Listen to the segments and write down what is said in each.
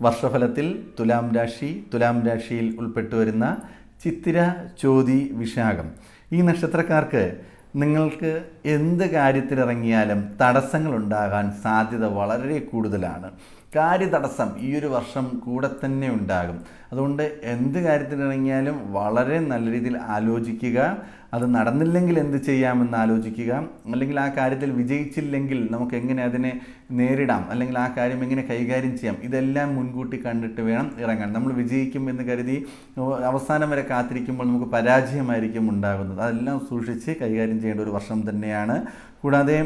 വർഷഫലത്തിൽ തുലാം രാശിയിൽ ഉൾപ്പെട്ടു വരുന്ന ചിത്തിര, ചോതി, വിശാഖം ഈ നക്ഷത്രക്കാർക്ക് നിങ്ങൾക്ക് എന്ത് കാര്യത്തിലിറങ്ങിയാലും തടസ്സങ്ങളുണ്ടാകാൻ സാധ്യത വളരെ കൂടുതലാണ്. കാര്യതടസ്സം ഈ ഒരു വർഷം കൂടെ തന്നെ ഉണ്ടാകും. അതുകൊണ്ട് എന്ത് കാര്യത്തിലിറങ്ങിയാലും വളരെ നല്ല രീതിയിൽ ആലോചിക്കുക. അത് നടന്നില്ലെങ്കിൽ എന്ത് ചെയ്യാമെന്ന് ആലോചിക്കുക. അല്ലെങ്കിൽ ആ കാര്യത്തിൽ വിജയിച്ചില്ലെങ്കിൽ നമുക്ക് എങ്ങനെ അതിനെ നേരിടാം, അല്ലെങ്കിൽ ആ കാര്യം എങ്ങനെ കൈകാര്യം ചെയ്യാം, ഇതെല്ലാം മുൻകൂട്ടി കണ്ടിട്ട് വേണം ഇറങ്ങാൻ. നമ്മൾ വിജയിക്കും എന്ന് കരുതി അവസാനം വരെ കാത്തിരിക്കുമ്പോൾ നമുക്ക് പരാജയമായിരിക്കും ഉണ്ടാകുന്നത്. അതെല്ലാം സൂക്ഷിച്ച് കൈകാര്യം ചെയ്യേണ്ട ഒരു വർഷം തന്നെയാണ്. കൂടാതെ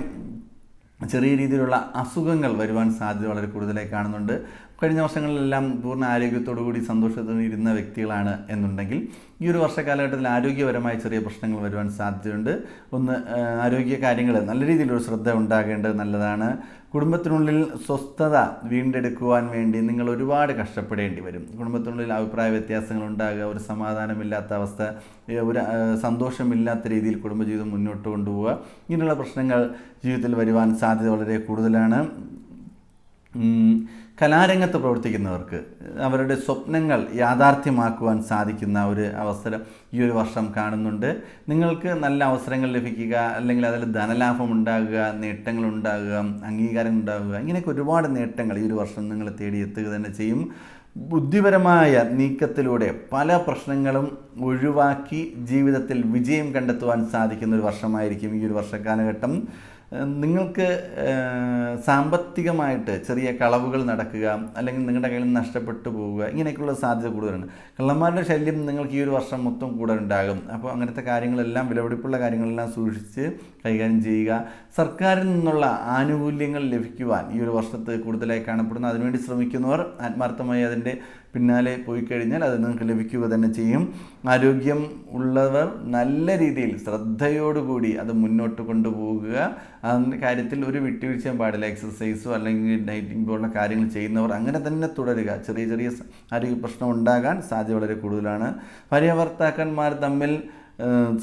ചെറിയ രീതിയിലുള്ള അസുഖങ്ങൾ വരുവാൻ സാധ്യത വളരെ കൂടുതലായി കാണുന്നുണ്ട്. കഴിഞ്ഞ വർഷങ്ങളിലെല്ലാം പൂർണ്ണ ആരോഗ്യത്തോടു കൂടി സന്തോഷത്തോടെ ഇരുന്ന വ്യക്തികളാണ് എന്നുണ്ടെങ്കിൽ ഈ ഒരു വർഷകാലഘട്ടത്തിൽ ആരോഗ്യപരമായ ചെറിയ പ്രശ്നങ്ങൾ വരുവാൻ സാധ്യതയുണ്ട്. ഒന്ന്, ആരോഗ്യ കാര്യങ്ങൾ നല്ല രീതിയിലൊരു ശ്രദ്ധ ഉണ്ടാകേണ്ടത് നല്ലതാണ്. കുടുംബത്തിനുള്ളിൽ സ്വസ്ഥത വീണ്ടെടുക്കുവാൻ വേണ്ടി നിങ്ങൾ ഒരുപാട് കഷ്ടപ്പെടേണ്ടി വരും. കുടുംബത്തിനുള്ളിൽ അഭിപ്രായ വ്യത്യാസങ്ങൾ ഉണ്ടാകുക, ഒരു സമാധാനമില്ലാത്ത അവസ്ഥ, ഒരു സന്തോഷമില്ലാത്ത രീതിയിൽ കുടുംബജീവിതം മുന്നോട്ട് കൊണ്ടുപോവുക, ഇങ്ങനെയുള്ള പ്രശ്നങ്ങൾ ജീവിതത്തിൽ വരുവാൻ സാധ്യത വളരെ കൂടുതലാണ്. കലാരംഗത്ത് പ്രവർത്തിക്കുന്നവർക്ക് അവരുടെ സ്വപ്നങ്ങൾ യാഥാർത്ഥ്യമാക്കുവാൻ സാധിക്കുന്ന ഒരു അവസരം ഈ ഒരു വർഷം കാണുന്നുണ്ട്. നിങ്ങൾക്ക് നല്ല അവസരങ്ങൾ ലഭിക്കുക, അല്ലെങ്കിൽ അതിൽ ധനലാഭം ഉണ്ടാകുക, നേട്ടങ്ങൾ ഉണ്ടാകുക, അംഗീകാരം ഉണ്ടാകുക, ഇങ്ങനെയൊക്കെ ഒരുപാട് നേട്ടങ്ങൾ ഈ ഒരു വർഷം നിങ്ങൾ തേടിയെത്തുക തന്നെ ചെയ്യും. ബുദ്ധിപരമായ നീക്കത്തിലൂടെ പല പ്രശ്നങ്ങളും ഒഴിവാക്കി ജീവിതത്തിൽ വിജയം കണ്ടെത്തുവാൻ സാധിക്കുന്ന ഒരു വർഷമായിരിക്കും ഈ ഒരു വർഷക്കാലഘട്ടം. നിങ്ങൾക്ക് സാമ്പത്തികമായിട്ട് ചെറിയ കളവുകൾ നടക്കുക, അല്ലെങ്കിൽ നിങ്ങളുടെ കയ്യിൽ നിന്ന് നഷ്ടപ്പെട്ടു പോവുക, ഇങ്ങനെയൊക്കെയുള്ള സാധ്യത കൂടുതലാണ്. കള്ളന്മാരുടെ ശല്യം നിങ്ങൾക്ക് ഈ ഒരു വർഷം മൊത്തം കൂടെ ഉണ്ടാകും. അപ്പോൾ അങ്ങനത്തെ കാര്യങ്ങളെല്ലാം, വിലപിടിപ്പുള്ള കാര്യങ്ങളെല്ലാം സൂക്ഷിച്ച് കൈകാര്യം ചെയ്യുക. സർക്കാരിൽ നിന്നുള്ള ആനുകൂല്യങ്ങൾ ലഭിക്കുവാൻ ഈ ഒരു വർഷത്ത് കൂടുതലായി കാണപ്പെടുന്നു. അതിനുവേണ്ടി ശ്രമിക്കുന്നവർ ആത്മാർത്ഥമായി അതിൻ്റെ പിന്നാലെ പോയി കഴിഞ്ഞാൽ അത് നിങ്ങൾക്ക് ലഭിക്കുക തന്നെ ചെയ്യും. ആരോഗ്യം ഉള്ളവർ നല്ല രീതിയിൽ ശ്രദ്ധയോടുകൂടി അത് മുന്നോട്ട് കൊണ്ടുപോകുക. അതിൻ്റെ കാര്യത്തിൽ ഒരു വിട്ടുവീഴ്ചയും പാടില്ല. എക്സസൈസോ അല്ലെങ്കിൽ ഡയറ്റിംഗ് പോലുള്ള കാര്യങ്ങൾ ചെയ്യുന്നവർ അങ്ങനെ തന്നെ തുടരുക. ചെറിയ ചെറിയ ആരോഗ്യ പ്രശ്നം ഉണ്ടാകാൻ സാധ്യത വളരെ കൂടുതലാണ്. ഭാര്യാഭർത്താക്കന്മാർ തമ്മിൽ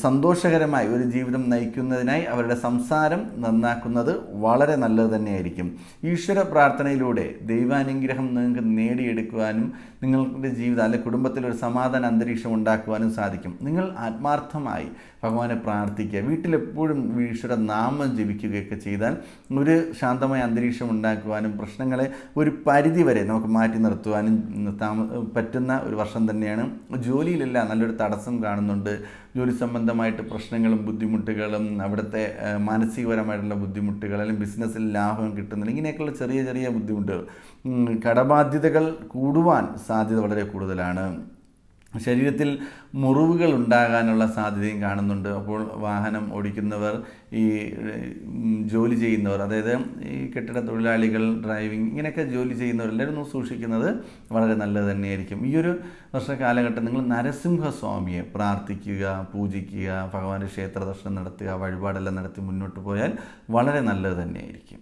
സന്തോഷകരമായി ഒരു ജീവിതം നയിക്കുന്നതിനായി അവരുടെ സംസാരം നന്നാക്കുന്നത് വളരെ നല്ലത് തന്നെയായിരിക്കും. ഈശ്വര പ്രാർത്ഥനയിലൂടെ ദൈവാനുഗ്രഹം നിങ്ങൾക്ക് നേടിയെടുക്കുവാനും നിങ്ങളുടെ ജീവിതം അല്ലെങ്കിൽ കുടുംബത്തിൽ ഒരു സമാധാന അന്തരീക്ഷം ഉണ്ടാക്കുവാനും സാധിക്കും. നിങ്ങൾ ആത്മാർത്ഥമായി ഭഗവാനെ പ്രാർത്ഥിക്കുക, വീട്ടിലെപ്പോഴും ഈശ്വര നാമം ജപിക്കുകയൊക്കെ ചെയ്താൽ ഒരു ശാന്തമായ അന്തരീക്ഷം ഉണ്ടാക്കുവാനും പ്രശ്നങ്ങളെ ഒരു പരിധി വരെ നമുക്ക് മാറ്റി നിർത്തുവാനും പറ്റുന്ന ഒരു വർഷം തന്നെയാണ്. ജോലിയിലെല്ലാം നല്ലൊരു തടസ്സം കാണുന്നുണ്ട്. ജോലി സംബന്ധമായിട്ട് പ്രശ്നങ്ങളും ബുദ്ധിമുട്ടുകളും, അവിടുത്തെ മാനസികപരമായിട്ടുള്ള ബുദ്ധിമുട്ടുകൾ, അല്ലെങ്കിൽ ബിസിനസ്സിൽ ലാഭം കിട്ടുന്നില്ല, ഇങ്ങനെയൊക്കെയുള്ള ചെറിയ ചെറിയ ബുദ്ധിമുട്ടുകൾ, കടബാധ്യതകൾ കൂടുവാൻ സാധ്യത വളരെ കൂടുതലാണ്. ശരീരത്തിൽ മുറിവുകൾ ഉണ്ടാകാനുള്ള സാധ്യതയും കാണുന്നുണ്ട്. അപ്പോൾ വാഹനം ഓടിക്കുന്നവർ, ഈ ജോലി ചെയ്യുന്നവർ, അതായത് ഈ കെട്ടിട തൊഴിലാളികൾ, ഡ്രൈവിംഗ്, ഇങ്ങനെയൊക്കെ ജോലി ചെയ്യുന്നവർ എല്ലാവരും സൂക്ഷിക്കുന്നത് വളരെ നല്ലത് തന്നെയായിരിക്കും. ഈ ഒരു വർഷകാലഘട്ടം നിങ്ങൾ നരസിംഹസ്വാമിയെ പ്രാർത്ഥിക്കുക, പൂജിക്കുക, ഭഗവാന്റെ ക്ഷേത്ര ദർശനം നടത്തുക, വഴിപാടെല്ലാം നടത്തി മുന്നോട്ട് പോയാൽ വളരെ നല്ലത് തന്നെയായിരിക്കും.